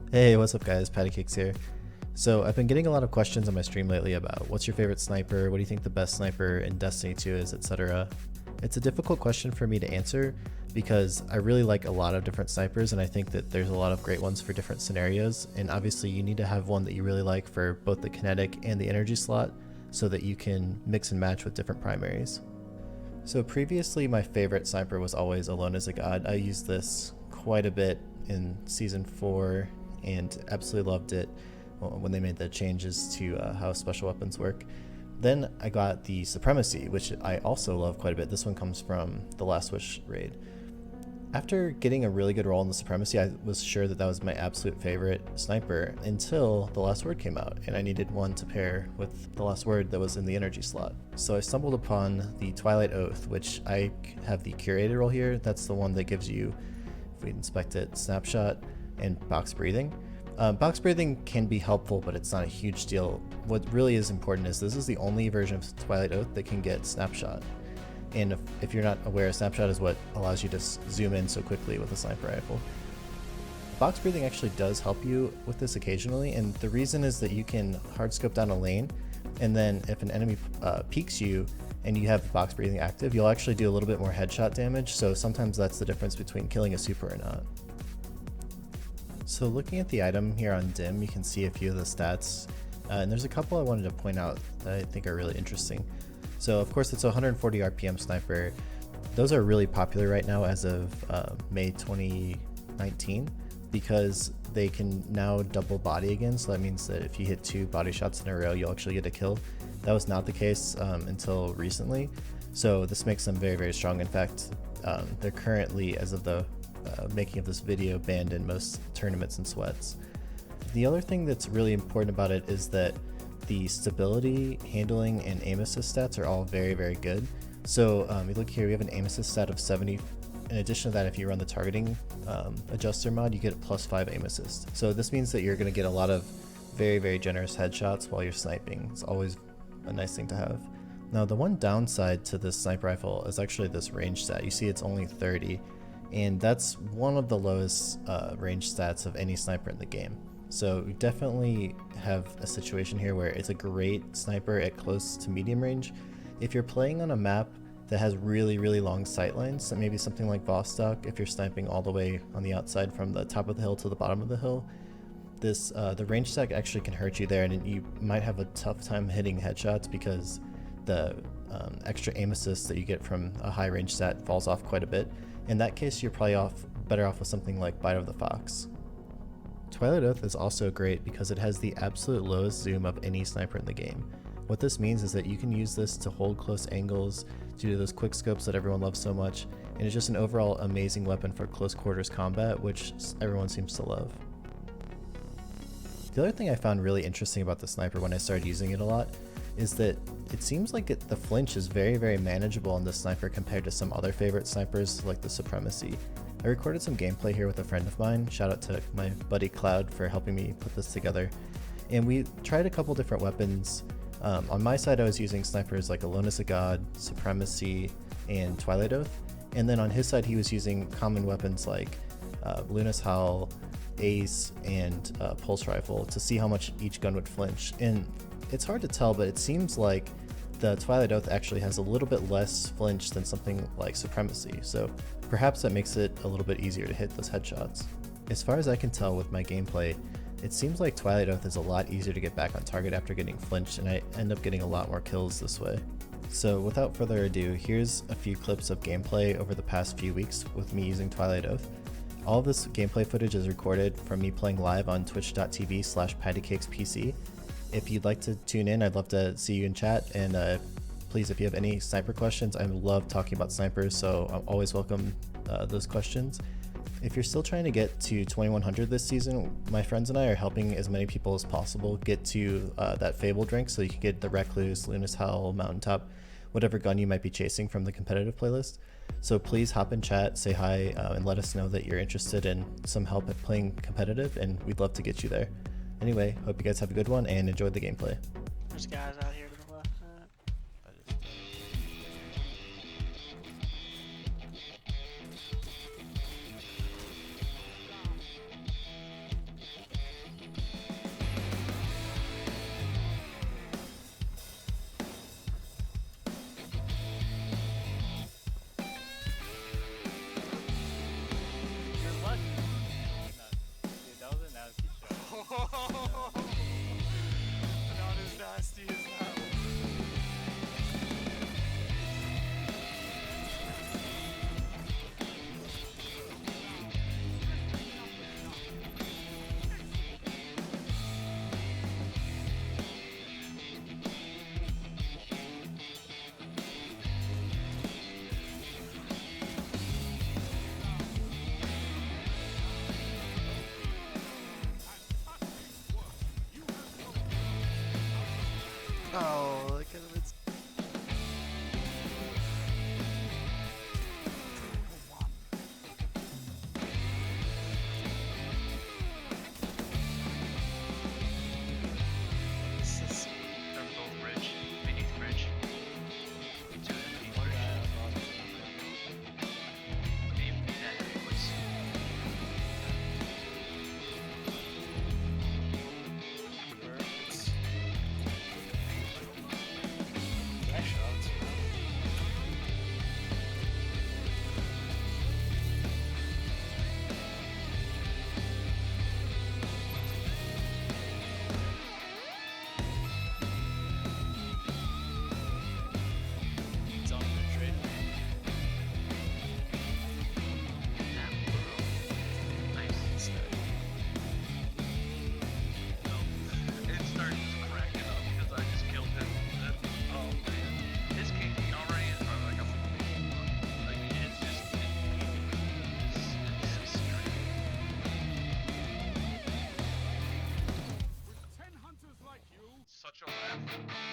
Hey, what's up guys? Patty Cakes here. So I've been getting a lot of questions on my stream lately about what's your favorite sniper, what do you think the best sniper in Destiny 2 is, etc. It's a difficult question for me to answer because I really like a lot of different snipers and I think that there's a lot of great ones for different scenarios, and obviously you need to have one that you really like for both the kinetic and the energy slot so that you can mix and match with different primaries. So previously my favorite sniper was always Alone as a God. I used this quite a bit in Season 4 and absolutely loved it when they made the changes to how special weapons work. Then I got the Supremacy, which I also love quite a bit. This one comes from the Last Wish raid. After getting a really good roll in the Supremacy, I was sure that that was my absolute favorite sniper until the Last Word came out, and I needed one to pair with the Last Word that was in the energy slot. So I stumbled upon the Twilight Oath, which I have the curated roll here. That's the one that gives you, if we inspect it, Snapshot and Box Breathing. Box Breathing can be helpful, but it's not a huge deal. What really is important is this is the only version of Twilight Oath that can get Snapshot. And if you're not aware, Snapshot is what allows you to zoom in so quickly with a sniper rifle. Box Breathing actually does help you with this occasionally, and the reason is that you can hard scope down a lane, and then if an enemy peeks you and you have Box Breathing active, you'll actually do a little bit more headshot damage, so sometimes that's the difference between killing a super or not. So looking at the item here on Dim, you can see a few of the stats, and there's a couple I wanted to point out that I think are really interesting. So of course it's a 140 RPM sniper. Those are really popular right now as of May 2019 because they can now double body again, so that means that if you hit 2 body shots in a row you'll actually get a kill. That was not the case until recently, so this makes them very, very strong. In fact, they're currently, as of the making of this video, banned in most tournaments and sweats. The other thing that's really important about it is that the stability, handling, and aim assist stats are all very, very good. So you look here, we have an aim assist stat of 70. In addition to that, if you run the targeting adjuster mod, you get a +5 aim assist. So this means that you're going to get a lot of very, very generous headshots while you're sniping. It's always a nice thing to have. Now the one downside to this sniper rifle is actually this range stat. You see it's only 30, and that's one of the lowest range stats of any sniper in the game. So we definitely have a situation here where it's a great sniper at close to medium range. If you're playing on a map that has really, really long sightlines, so maybe something like Vostok, if you're sniping all the way on the outside from the top of the hill to the bottom of the hill, this the range stat actually can hurt you there, and you might have a tough time hitting headshots because the extra aim assist that you get from a high range stat falls off quite a bit. In that case, you're probably better off with something like Bite of the Fox. Twilight Oath is also great because it has the absolute lowest zoom of any sniper in the game. What this means is that you can use this to hold close angles due to those quick scopes that everyone loves so much, and it's just an overall amazing weapon for close quarters combat, which everyone seems to love. The other thing I found really interesting about the sniper when I started using it a lot is that it seems like the flinch is very, very manageable on the sniper compared to some other favorite snipers like the Supremacy. I recorded some gameplay here with a friend of mine, shout out to my buddy Cloud for helping me put this together, and we tried a couple different weapons. On my side I was using snipers like Alone as a God, Supremacy, and Twilight Oath, and then on his side he was using common weapons like Luna's Howl, Ace, and Pulse Rifle to see how much each gun would flinch. And it's hard to tell, but it seems like the Twilight Oath actually has a little bit less flinch than something like Supremacy, so perhaps that makes it a little bit easier to hit those headshots. As far as I can tell with my gameplay, it seems like Twilight Oath is a lot easier to get back on target after getting flinched, and I end up getting a lot more kills this way. So without further ado, here's a few clips of gameplay over the past few weeks with me using Twilight Oath. All of this gameplay footage is recorded from me playing live on twitch.tv/pattycakespc. If you'd like to tune in, I'd love to see you in chat, and please, if you have any sniper questions, I love talking about snipers, so I'm always welcome those questions. If you're still trying to get to 2100 this season, my friends and I are helping as many people as possible get to that Fabled rank, so you can get the Recluse, Luna's Howl, Mountaintop, whatever gun you might be chasing from the competitive playlist. So please hop in chat, say hi, and let us know that you're interested in some help at playing competitive, and we'd love to get you there. Anyway, hope you guys have a good one and enjoy the gameplay. There's guys out here to the left. 。nasty is that? Oh, look at him. It's this is They're both bridge. Beneath bridge. Two beneath one bridge. guy above. Maybe that was. Birds. Nice shots. It's on the trade. That burrow. Nice. It started just cracking up because I just killed him. Oh man. His KD already is probably like a like it's just it's straight. With 10 hunters like you, Such a laugh.